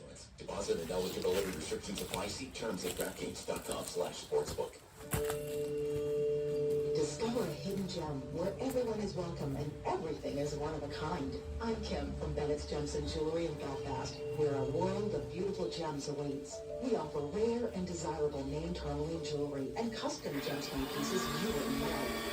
influence. Deposit and eligibility restrictions apply. See terms at DraftKings.com/sportsbook. Discover a hidden gem where everyone is welcome and everything is one of a kind. I'm Kim from Bennett's Gems and Jewelry in Belfast, where a world of beautiful gems awaits. We offer rare and desirable named tourmaline jewelry and custom gemstone pieces you wouldn't know.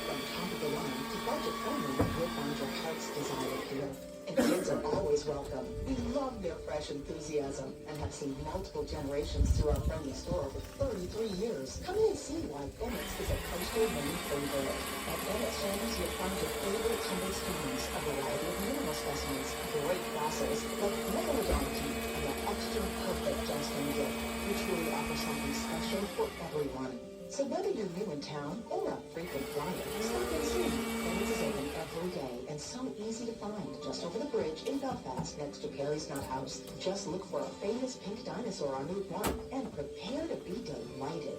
From top of the line to budget friendly, you'll find your heart's desire here. And kids are always welcome. We love their fresh enthusiasm and have seen multiple generations through our friendly store for 33 years. Come in and see why Bennett's is a coastal main favorite. At Bennett's Gems, you'll find your favorite tumbled stones, a variety of mineral specimens, great fossils like megalodon teeth, and an extra perfect gemstone gift, which really offers something special for everyone. So whether you're new in town or a frequent flyer, stop and see. Bennett's is open every day and so easy to find just over the bridge in Belfast next to Perry's Nut House. Just look for a famous pink dinosaur on Route 1 and prepare to be delighted.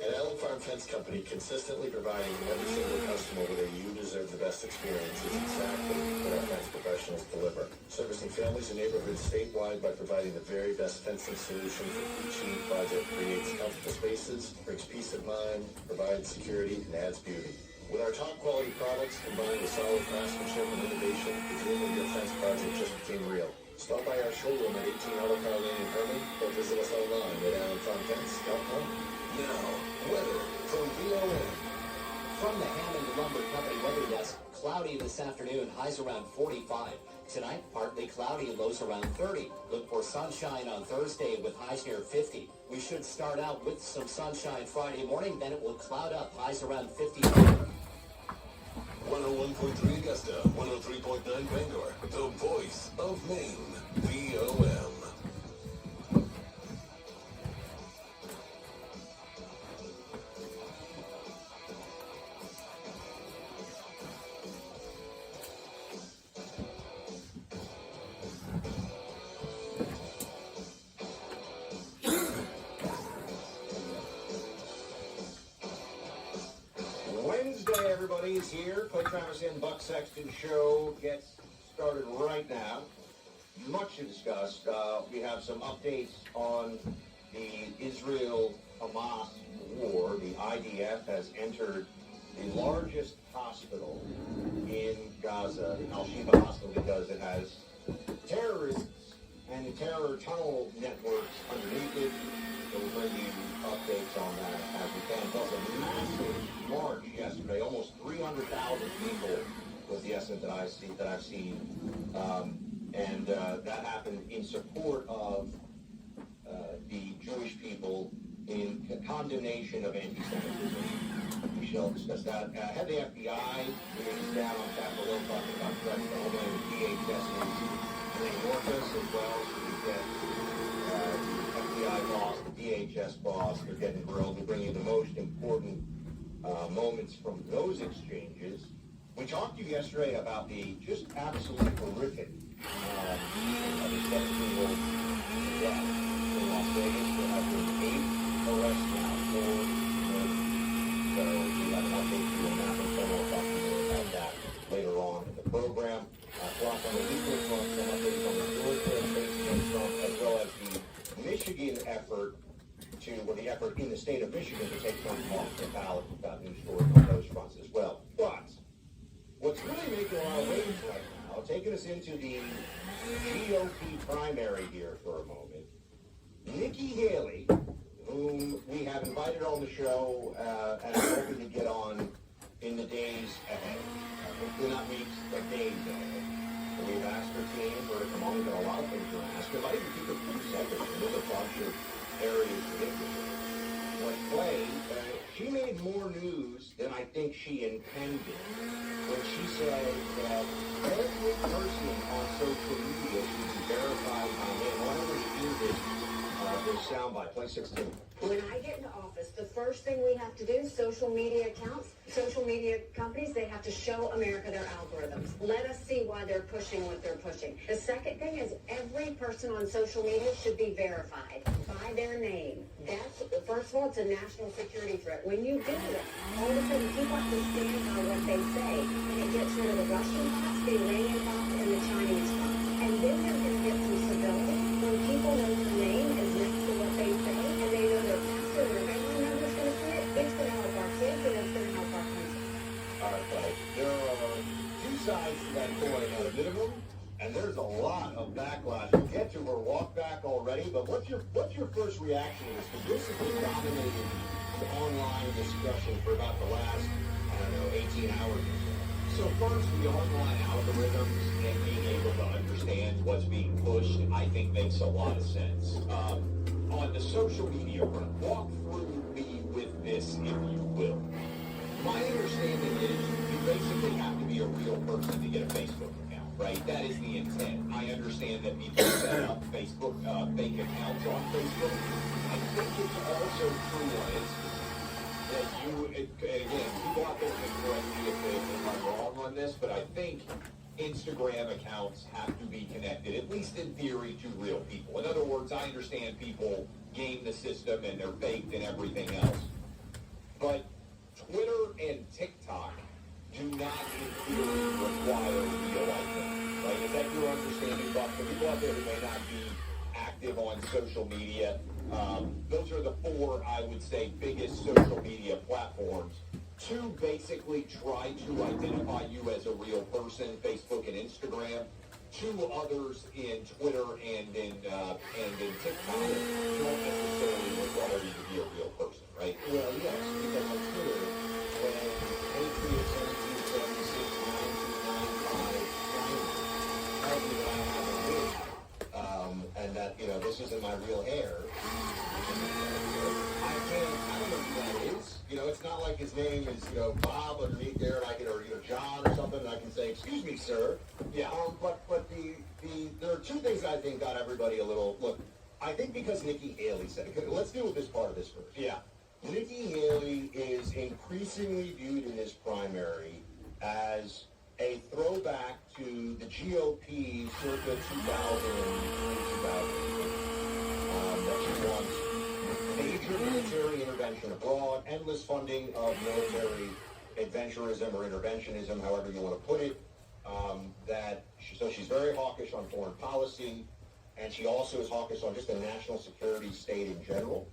At Allen Farm Fence Company, consistently providing every single customer with a you deserve the best experience is exactly what our fence professionals deliver. Servicing families and neighborhoods statewide by providing the very best fencing solution for each unique project creates comfortable spaces, brings peace of mind, provides security, and adds beauty. With our top quality products combined with solid craftsmanship and innovation, the dream of your fence project just became real. Stop by our showroom at 18 Autocar Lane in Herman or visit us online at allenfarmfence.com. Now, weather from VOM. From the Hammond Lumber Company weather desk, cloudy this afternoon, highs around 45. Tonight, partly cloudy, lows around 30. Look for sunshine on Thursday with highs near 50. We should start out with some sunshine Friday morning, then it will cloud up, highs around 50. 101.3 Augusta, 103.9 Bangor, the voice of Maine, VOM. Wednesday, everybody's here. Clay Travis and Buck Sexton show gets started right now. Much to discuss. We have some updates on the Israel-Hamas war. The IDF has entered the largest hospital in Gaza, the Al-Shifa Hospital, because it has terrorists and terror tunnel networks underneath it. So we'll bring you updates on that as we can. Plus a massive march yesterday, almost 300,000 people was the estimate that I've seen. That happened in support of the Jewish people in condemnation of anti-Semitism. We shall discuss that. Had the FBI is down on Capitol Hill talking about threats to Homeland and DHS in Northus as well. So we get the FBI boss, the DHS boss, they're getting grilled. We bring you the most important moments from those exchanges. We talked to you yesterday about the just absolutely horrific of the 17-year-old death in Las Vegas. There have been 8 arrests now for murder. So we have an update for you on that. And so we'll talk to you about that later on in the program. Plus on the legal front, some updates on the Georgia and front, as well as the Michigan effort the effort in the state of Michigan to take funds off the ballot. We've got news stories on those fronts as well. But what's really making a lot of waves right now, taking us into the GOP primary here for a moment, Nikki Haley, whom we have invited on the show and are hoping to get on in the days ahead. Hopefully not weeks, but days ahead. We've asked her team for her to come on. We've got a lot of things to ask her. Might even keep her pretty separate. There's a bunch of areas to get to. But Clay, she made more news than I think she intended when she said that every person on social media should be verified by name. Why don't we do this soundbite? Play 16. When I get into office, the first thing we have to do, social media accounts, social media companies, they have to show America their algorithms. Let us see why they're pushing what they're pushing. The second thing is every person on social media should be verified by their name. That's, first of all, it's a national security threat. When you do that, all of a sudden people have to stand by what they say, and it gets rid of the Russian bots, the Iranian bots, and the Chinese bots. And then they're going to get some civility when people know the sides to that coin at a minimum, and there's a lot of backlash. We'll get to her walk back already, but what's your first reaction to this? Because this has been dominating the online discussion for about the last, 18 hours or so. So first, the online algorithms and being able to understand what's being pushed, I think makes a lot of sense. On the social media front, walk through me with this, if you will. My understanding is you basically have to be a real person to get a Facebook account, right? That is the intent. I understand that people set up Facebook, fake accounts on Facebook. I think it's also true on Instagram. That and again, people out there can correct me if I'm wrong on this, but I think Instagram accounts have to be connected, at least in theory, to real people. In other words, I understand people game the system and they're faked and everything else. But Twitter and TikTok do not, in theory, require real identity. Right? Is that your understanding, Buck? For people out there who may not be active on social media, those are the four, I would say, biggest social media platforms. Two basically try to identify you as a real person, Facebook and Instagram. Two others in Twitter and in TikTok don't necessarily require you to be a real person, right? Well, yes, because on Twitter, when Patriots 1776 9295 tells me that I have a wig, and that, this isn't my real hair, I don't know who that is. It's not like his name is, Bob underneath there, and I can, or, John or something, and I can say, excuse me, sir. Yeah. But there are two things I think got everybody a little, look, I think because Nikki Haley said it. Let's deal with this part of this first. Yeah. Nikki Haley is increasingly viewed in this primary as a throwback to the GOP circa 2000 that she wants major military intervention abroad, endless funding of military adventurism or interventionism, however you want to put it. So she's very hawkish on foreign policy, and she also is hawkish on just the national security state in general.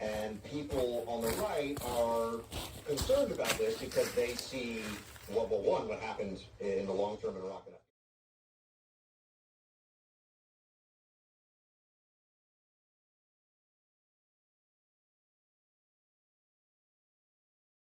And people on the right are concerned about this because they see, what happened in the long term in Iraq and Afghanistan.